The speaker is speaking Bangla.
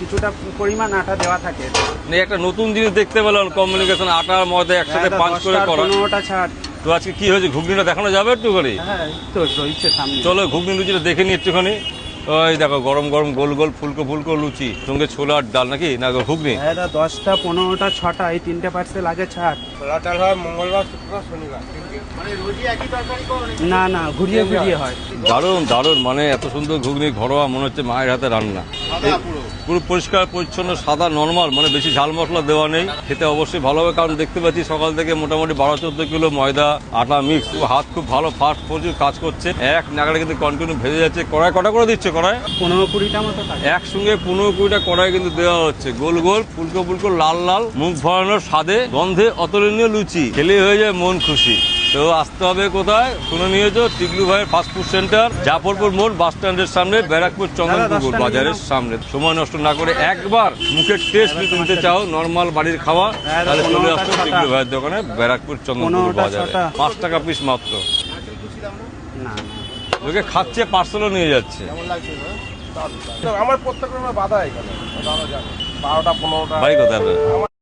কিছুটা পরিমাণ আটা দেওয়া থাকে। একটা নতুন জিনিস দেখতে পেলাম, কমিউনিকেশন আটার মধ্যে একসাথে পাঁচ করে করা। 15টা ছাড়। তো আজকে কি হয়েছে, ঘুগনিটা দেখানো যাবে একটুখানি? হ্যাঁ তো রয়েছে সামনে। চলো ঘুগনি লুচিটা দেখে নি একটুখানি। ওই দেখো গরম গরম গোল গোল ফুলকো ফুলকো লুচি, সঙ্গে ছোলার ডাল নাকি না ঘুগনি? হ্যাঁ 10টা 15টা 6টা এই 3টে পার্সেল আগে ছাড়। ছোলা ডাল হয় মঙ্গলবার, শুক্রবার, শনিবার। না ঘুরিয়ে ঘুরিয়ে হয়। দারুণ দারুণ, মানে এত সুন্দর ঘুগনি, ঘরোয়া, মনে হচ্ছে মায়ের হাতে রান্না। পুরো পরিষ্কার পরিচ্ছন্ন সাদা নর্মাল, মানে বেশি ঝাল মশলা দেওয়া নেই। খেতে অবশ্যই ভালো হবে, কারণ দেখতে পাচ্ছি সকাল থেকে মোটামুটি 12-14 কিলো ময়দা আটা মিক্স। হাত খুব ভালো ফাস্ট প্রচুর কাজ করছে, এক নাগাড়ে কিন্তু কন্টিনিউ ভেজে যাচ্ছে। কড়াই কটা করে দিচ্ছে? কড়াই 15-20টা মতো থাকে। একসঙ্গে 15-20টা কড়াই কিন্তু দেওয়া হচ্ছে। গোল গোল ফুলকো ফুলকো লাল লাল মুখ ভরানোর স্বাদে গন্ধে অতুলনীয় লুচি, খেলে হয়ে যায় মন খুশি। তো আসতে হবে কোথায় শুনে নিয়েছো? টিকলু ভাইয়ের ফাস্টফুড সেন্টার, জাফরপুর মোড় বাস স্ট্যান্ডের সামনে, ব্যারাকপুর চন্দনপুকুর বাজারের সামনে। সময় নষ্ট না করে একবার মুখের টেস্ট যদি নিতে চাও, নর্মাল বাড়ির খাওয়া, তাহলে চলে আসো টিকলু ভাইয়ের দোকানে, ব্যারাকপুর চন্দনপুকুর বাজারে। 5 টাকা পিস মাত্র। লোকে খাচ্ছে, পার্সেলও নিয়ে যাচ্ছে। আমার প্রত্যেক বাধা এখানে 12টা 15টা। বাড়ি কোথায়?